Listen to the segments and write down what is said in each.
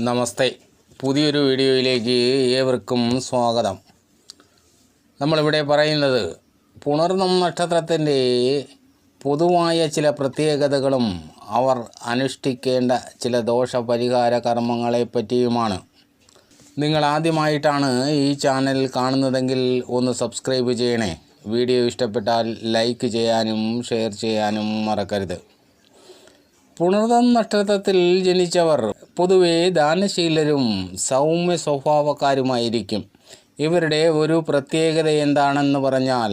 നമസ്തേ. പുതിയൊരു വീഡിയോയിലേക്ക് ഏവർക്കും സ്വാഗതം. നമ്മളിവിടെ പറയുന്നത് പുണർന്നം നക്ഷത്രത്തിൻ്റെ പൊതുവായ ചില പ്രത്യേകതകളും അവർ അനുഷ്ഠിക്കേണ്ട ചില ദോഷപരിഹാര കർമ്മങ്ങളെ പറ്റിയുമാണ്. നിങ്ങൾ ആദ്യമായിട്ടാണ് ഈ ചാനൽ കാണുന്നതെങ്കിൽ ഒന്ന് സബ്സ്ക്രൈബ് ചെയ്യണേ. വീഡിയോ ഇഷ്ടപ്പെട്ടാൽ ലൈക്ക് ചെയ്യാനും ഷെയർ ചെയ്യാനും മറക്കരുത്. പുണർന്നം നക്ഷത്രത്തിൽ ജനിച്ചവർ പൊതുവെ ദാനശീലരും സൗമ്യ സ്വഭാവക്കാരുമായിരിക്കും. ഇവരുടെ ഒരു പ്രത്യേകത എന്താണെന്ന് പറഞ്ഞാൽ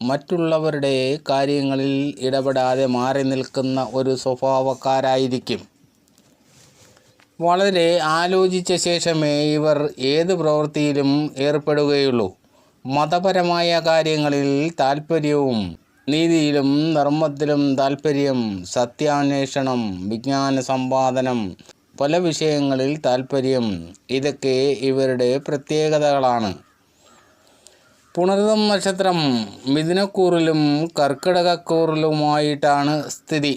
മറ്റുള്ളവരുടെ കാര്യങ്ങളിൽ ഇടപെടാതെ മാറി നിൽക്കുന്ന ഒരു സ്വഭാവക്കാരായിരിക്കും. വളരെ ആലോചിച്ച ശേഷമേ ഇവർ ഏത് പ്രവൃത്തിയിലും ഏർപ്പെടുകയുള്ളൂ. മതപരമായ കാര്യങ്ങളിൽ താൽപ്പര്യവും നീതിയിലും ധർമ്മത്തിലും താൽപ്പര്യം, സത്യാന്വേഷണം, വിജ്ഞാന സമ്പാദനം, പല വിഷയങ്ങളിൽ താൽപ്പര്യം, ഇതൊക്കെ ഇവരുടെ പ്രത്യേകതകളാണ്. പുണർന്നം നക്ഷത്രം മിഥുനക്കൂറിലും കർക്കിടകക്കൂറിലുമായിട്ടാണ് സ്ഥിതി.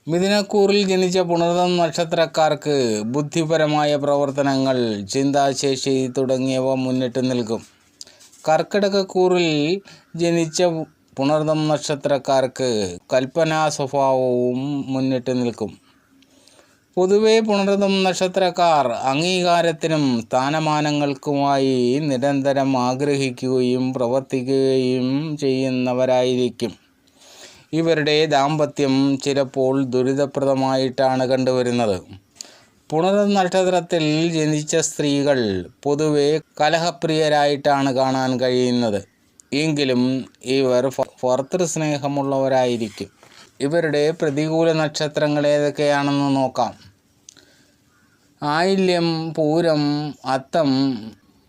മിഥുനക്കൂറിൽ ജനിച്ച പുണർന്നം നക്ഷത്രക്കാർക്ക് ബുദ്ധിപരമായ പ്രവർത്തനങ്ങൾ, ചിന്താശേഷി തുടങ്ങിയവ മുന്നിട്ട് നിൽക്കും. കർക്കിടകക്കൂറിൽ ജനിച്ച പുണർന്നം നക്ഷത്രക്കാർക്ക് കൽപ്പനാ സ്വഭാവവും മുന്നിട്ട് നിൽക്കും. പൊതുവെ പുണർന്നം നക്ഷത്രക്കാർ അംഗീകാരത്തിനും സ്ഥാനമാനങ്ങൾക്കുമായി നിരന്തരം ആഗ്രഹിക്കുകയും പ്രവർത്തിക്കുകയും ചെയ്യുന്നവരായിരിക്കും. ഇവരുടെ ദാമ്പത്യം ചിലപ്പോൾ ദുരിതപ്രദമായിട്ടാണ് കണ്ടുവരുന്നത്. പുണർന്നം നക്ഷത്രത്തിൽ ജനിച്ച സ്ത്രീകൾ പൊതുവെ കലഹപ്രിയരായിട്ടാണ് കാണാൻ കഴിയുന്നത്. എങ്കിലും ഇവർ ഭർതൃസ്നേഹമുള്ളവരായിരിക്കും. ഇവരുടെ പ്രതികൂല നക്ഷത്രങ്ങൾ ഏതൊക്കെയാണെന്ന് നോക്കാം. ആയില്യം, പൂരം, അത്തം.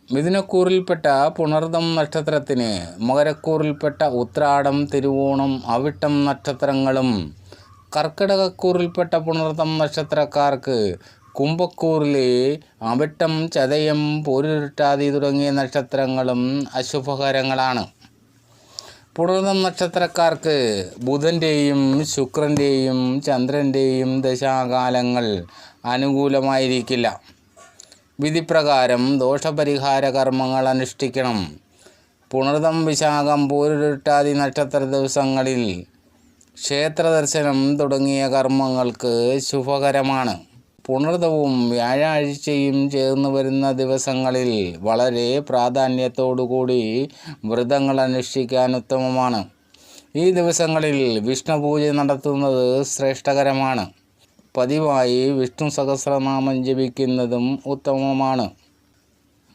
മിഥുനക്കൂറിൽപ്പെട്ട പുണർന്നം നക്ഷത്രത്തിന് മകരക്കൂറിൽപ്പെട്ട ഉത്രാടം, തിരുവോണം, അവിട്ടം നക്ഷത്രങ്ങളും, കർക്കിടകക്കൂറിൽപ്പെട്ട പുണർന്നം നക്ഷത്രക്കാർക്ക് കുംഭക്കൂറിലെ അവിട്ടം, ചതയം, പൂരുരുട്ടാതി തുടങ്ങിയ നക്ഷത്രങ്ങളും അശുഭകരങ്ങളാണ്. പുണർന്നം നക്ഷത്രക്കാർക്ക് ബുധൻ്റെയും ശുക്രൻ്റെയും ചന്ദ്രൻ്റെയും ദശാകാലങ്ങൾ അനുകൂലമായിരിക്കില്ല. വിധിപ്രകാരം ദോഷപരിഹാര കർമ്മങ്ങൾ അനുഷ്ഠിക്കണം. പുണർന്നം, വിശാഖം, പൂരുരുട്ടാതി നക്ഷത്ര ദിവസങ്ങളിൽ ക്ഷേത്രദർശനം തുടങ്ങിയ കർമ്മങ്ങൾക്ക് ശുഭകരമാണ്. പുണർദവും വ്യാഴാഴ്ചയും ചേർന്ന് വരുന്ന ദിവസങ്ങളിൽ വളരെ പ്രാധാന്യത്തോടുകൂടി വ്രതങ്ങൾ അനുഷ്ഠിക്കാൻ ഉത്തമമാണ്. ഈ ദിവസങ്ങളിൽ വിഷ്ണുപൂജ നടത്തുന്നത് ശ്രേഷ്ഠകരമാണ്. പതിവായി വിഷ്ണു സഹസ്രനാമം ജപിക്കുന്നതും ഉത്തമമാണ്.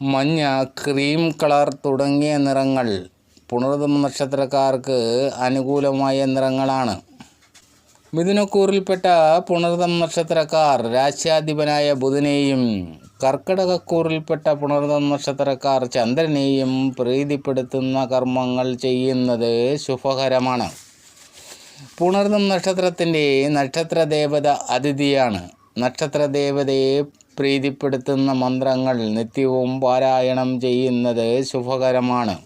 മഞ്ഞ, ക്രീം കളർ തുടങ്ങിയ നിറങ്ങൾ പുണർന്നം നക്ഷത്രക്കാർക്ക് അനുകൂലമായ നിറങ്ങളാണ്. മിഥുനക്കൂറിൽപ്പെട്ട പുണർന്നം നക്ഷത്രക്കാർ രാശ്യാധിപനായ ബുധനെയും, കർക്കിടകക്കൂറിൽപ്പെട്ട പുണർന്നം നക്ഷത്രക്കാർ ചന്ദ്രനെയും പ്രീതിപ്പെടുത്തുന്ന കർമ്മങ്ങൾ ചെയ്യുന്നത് ശുഭകരമാണ്. പുണർന്നം നക്ഷത്രത്തിൻ്റെ നക്ഷത്രദേവത അതിഥിയാണ്. നക്ഷത്രദേവതയെ പ്രീതിപ്പെടുത്തുന്ന മന്ത്രങ്ങൾ നിത്യവും പാരായണം ചെയ്യുന്നത് ശുഭകരമാണ്.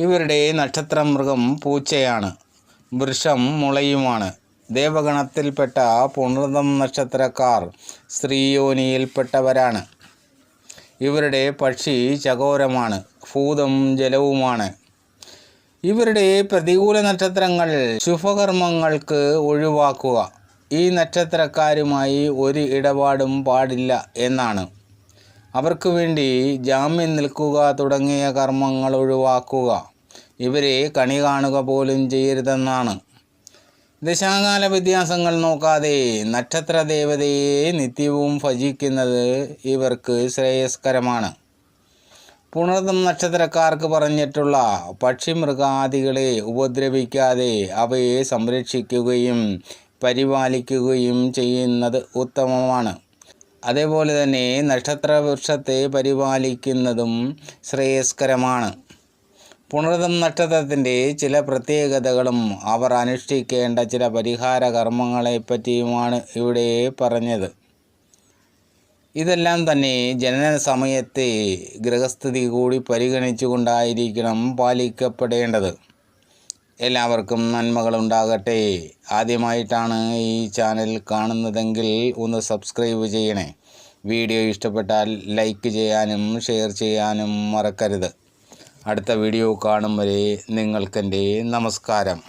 ഇവരുടെ നക്ഷത്രമൃഗം പൂച്ചയാണ്. വൃഷം മുളയുമാണ്. ദേവഗണത്തിൽപ്പെട്ട പുണർന്നം നക്ഷത്രക്കാർ സ്ത്രീയോനിയിൽപ്പെട്ടവരാണ്. ഇവരുടെ പക്ഷി ചകോരമാണ്. ഭൂതം ജലവുമാണ്. ഇവരുടെ പ്രതികൂല നക്ഷത്രങ്ങൾ ശുഭകർമ്മങ്ങൾക്ക് ഒഴിവാക്കുക. ഈ നക്ഷത്രക്കാരുമായി ഒരു ഇടപാടും പാടില്ല എന്നാണ്. അവർക്ക് വേണ്ടി ജാമ്യം നിൽക്കുക തുടങ്ങിയ കർമ്മങ്ങൾ ഒഴിവാക്കുക. ഇവരെ കണി കാണുക പോലും ചെയ്യരുതെന്നാണ്. ദശാകാല വ്യത്യാസങ്ങൾ നോക്കാതെ നക്ഷത്രദേവതയെ നിത്യവും ഭജിക്കുന്നത് ഇവർക്ക് ശ്രേയസ്കരമാണ്. പുണർന്നം നക്ഷത്രക്കാർക്ക് പറഞ്ഞിട്ടുള്ള പക്ഷിമൃഗാദികളെ ഉപദ്രവിക്കാതെ അവയെ സംരക്ഷിക്കുകയും പരിപാലിക്കുകയും ചെയ്യുന്നത് ഉത്തമമാണ്. അതേപോലെ തന്നെ നക്ഷത്രവൃക്ഷത്തെ പരിപാലിക്കുന്നതും ശ്രേയസ്കരമാണ്. പുണർന്നം നക്ഷത്രത്തിൻ്റെ ചില പ്രത്യേകതകളും അവർ അനുഷ്ഠിക്കേണ്ട ചില പരിഹാര കർമ്മങ്ങളെപ്പറ്റിയുമാണ് ഇവിടെ പറഞ്ഞത്. ഇതെല്ലാം തന്നെ ജനന സമയത്തെ ഗ്രഹസ്ഥിതി കൂടി പരിഗണിച്ചുകൊണ്ടായിരിക്കണം പാലിക്കപ്പെടേണ്ടത്. എല്ലാവർക്കും നന്മകളുണ്ടാകട്ടെ. ആദ്യമായിട്ടാണ് ഈ ചാനൽ കാണുന്നതെങ്കിൽ ഒന്ന് സബ്സ്ക്രൈബ് ചെയ്യണേ. വീഡിയോ ഇഷ്ടപ്പെട്ടാൽ ലൈക്ക് ചെയ്യാനും ഷെയർ ചെയ്യാനും മറക്കരുത്. അടുത്ത വീഡിയോ കാണും വരെ നിങ്ങൾക്കെൻ്റെ നമസ്കാരം.